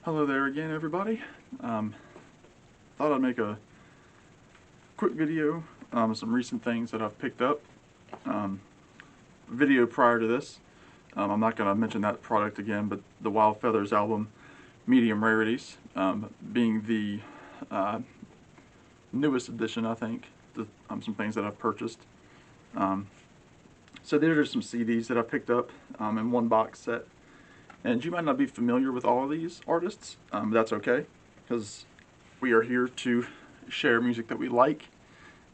Hello there again, everybody. Thought I'd make a quick video of some recent things that I've picked up. Video prior to this, I'm not going to mention that product again, but the Wild Feathers album, Medium Rarities, being the newest edition, I think. Some things that I've purchased. So these are some CDs that I picked up in one box set. And you might not be familiar with all of these artists, but that's okay, because we are here to share music that we like.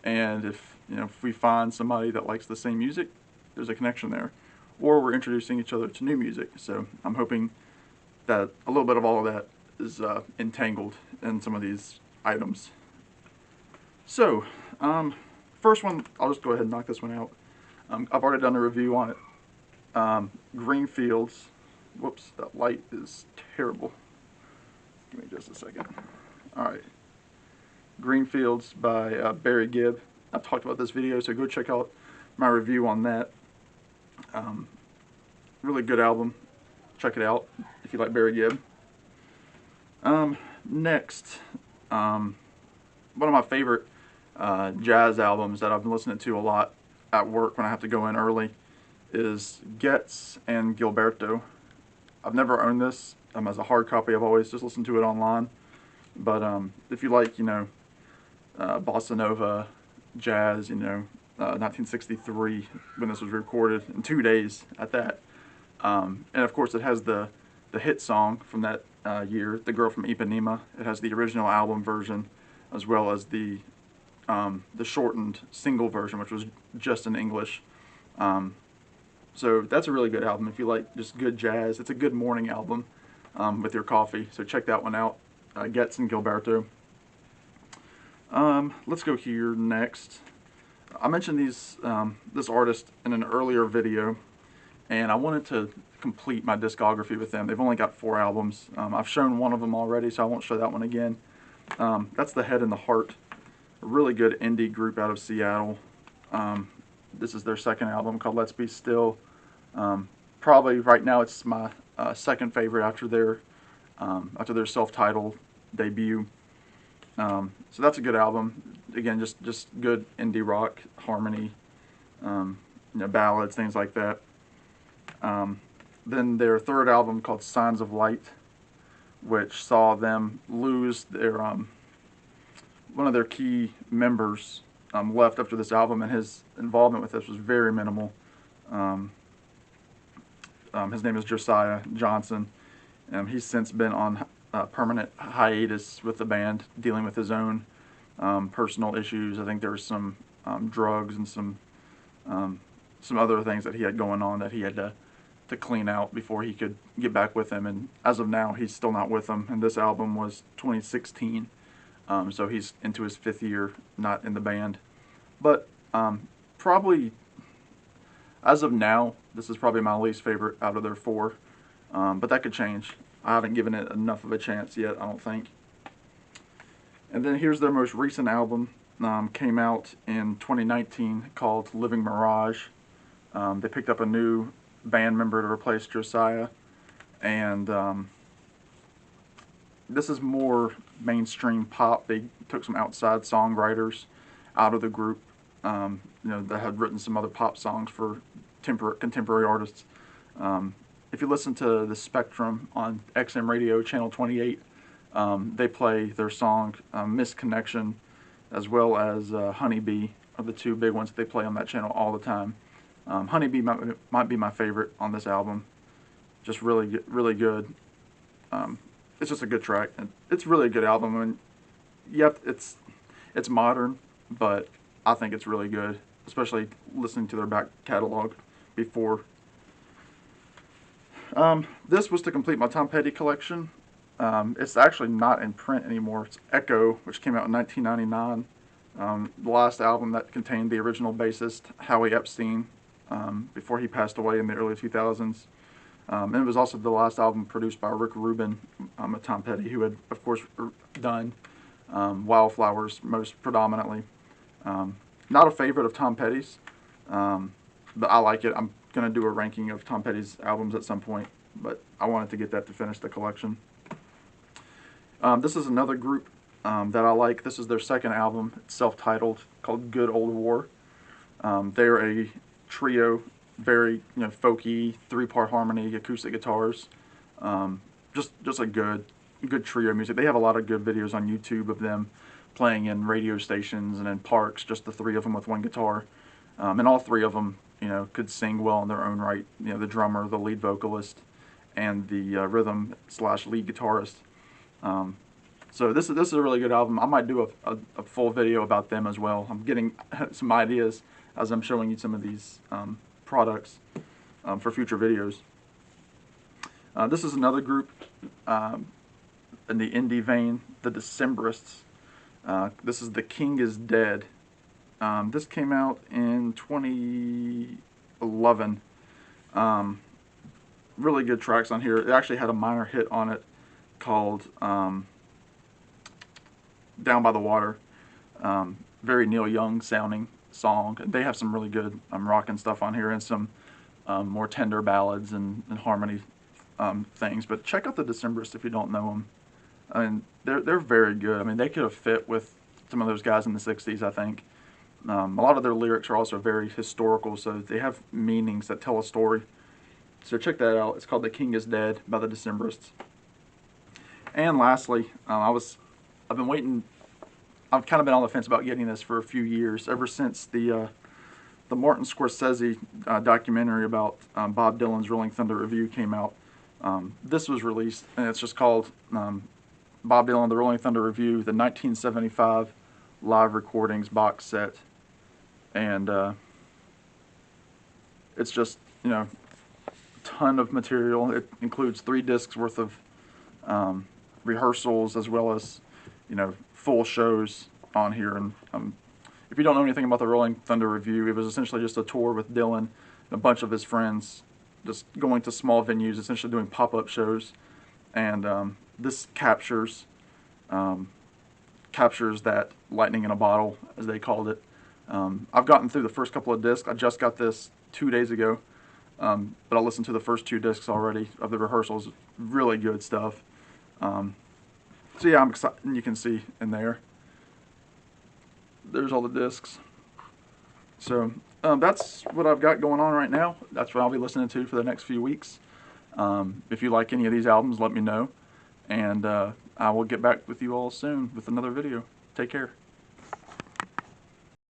And if we find somebody that likes the same music, there's a connection there. Or we're introducing each other to new music. So I'm hoping that a little bit of all of that is entangled in some of these items. So, first one, I'll just go ahead and knock this one out. I've already done a review on it. Greenfields. Whoops, that light is terrible. Give me just a second. Alright. Greenfields by Barry Gibb. I've talked about this video, so go check out my review on that. Really good album. Check it out if you like Barry Gibb. Next, one of my favorite jazz albums that I've been listening to a lot at work when I have to go in early is Getz and Gilberto. I've never owned this as a hard copy. I've always just listened to it online. But if you like, bossa nova, jazz, 1963 when this was recorded in 2 days at that. And of course, it has the hit song from that year, "The Girl from Ipanema." It has the original album version, as well as the shortened single version, which was just in English. So that's a really good album if you like just good jazz. It's a good morning album with your coffee. So check that one out. Getz and Gilberto. Let's go here next. I mentioned this artist in an earlier video, and I wanted to complete my discography with them. They've only got 4 albums. I've shown one of them already, so I won't show that one again. That's The Head and the Heart, a really good indie group out of Seattle. This is their second album called Let's Be Still. Probably right now it's my second favorite after their self-titled debut. So that's a good album. Again, just good indie rock, harmony, ballads, things like that. Then their third album called Signs of Light, which saw them lose their one of their key members left after this album, and his involvement with this was very minimal. His name is Josiah Johnson. He's since been on permanent hiatus with the band, dealing with his own personal issues. I think there was some drugs and some other things that he had going on that he had to clean out before he could get back with them. And as of now, he's still not with them. And this album was 2016, so he's into his 5th year not in the band. But probably, as of now, this is probably my least favorite out of their 4. But that could change. I haven't given it enough of a chance yet, I don't think. And then here's their most recent album. Came out in 2019 called Living Mirage. They picked up a new band member to replace Josiah. And this is more mainstream pop. They took some outside songwriters out of the group that had written some other pop songs for contemporary artists. If you listen to the Spectrum on XM Radio, Channel 28, they play their song Misconnection, as well as Honeybee, are the 2 big ones that they play on that channel all the time. Honeybee might be my favorite on this album. Just really good. It's just a good track. It's really a good album. I mean, yep, it's modern, but I think it's really good, especially listening to their back catalog before. This was to complete my Tom Petty collection. It's actually not in print anymore. It's Echo, which came out in 1999. The last album that contained the original bassist, Howie Epstein, before he passed away in the early 2000s. And it was also the last album produced by Rick Rubin, of Tom Petty, who had, of course, done Wildflowers most predominantly. Not a favorite of Tom Petty's, but I like it. I'm going to do a ranking of Tom Petty's albums at some point, but I wanted to get that to finish the collection. This is another group that I like. This is their second album. It's self-titled, called Good Old War. They're a trio, very folky, three-part harmony, acoustic guitars. Just a good trio of music. They have a lot of good videos on YouTube of them playing in radio stations and in parks. Just the three of them with one guitar, and all three of them could sing well in their own right. The drummer, the lead vocalist, and the rhythm / lead guitarist. So this is a really good album. I might do a full video about them as well. I'm getting some ideas as I'm showing you some of these products for future videos. This is another group in the indie vein, the Decemberists. This is The King Is Dead. This came out in 2011. Really good tracks on here. It actually had a minor hit on it called Down by the Water. Very Neil Young sounding song. They have some really good rockin' stuff on here, and some more tender ballads and harmony things. But check out the Decemberists if you don't know them. I mean, they're very good. I mean, they could have fit with some of those guys in the 60s, I think. A lot of their lyrics are also very historical, so they have meanings that tell a story. So check that out. It's called The King Is Dead by the Decemberists. And lastly, I've been waiting. I've kind of been on the fence about getting this for a few years, ever since the Martin Scorsese documentary about Bob Dylan's Rolling Thunder Revue came out. This was released, and it's just called Bob Dylan, the Rolling Thunder Revue, the 1975 live recordings box set. And it's just, a ton of material. It includes 3 discs worth of rehearsals, as well as, full shows on here. And if you don't know anything about the Rolling Thunder Revue, it was essentially just a tour with Dylan and a bunch of his friends, just going to small venues, essentially doing pop-up shows. And this captures that lightning in a bottle, as they called it. I've gotten through the first couple of discs. I just got this 2 days ago, but I listened to the first 2 discs already of the rehearsals. Really good stuff. So yeah, I'm excited. And you can see in there's all the discs. So that's what I've got going on right now. That's what I'll be listening to for the next few weeks. If you like any of these albums, let me know, and I will get back with you all soon with another video. Take care.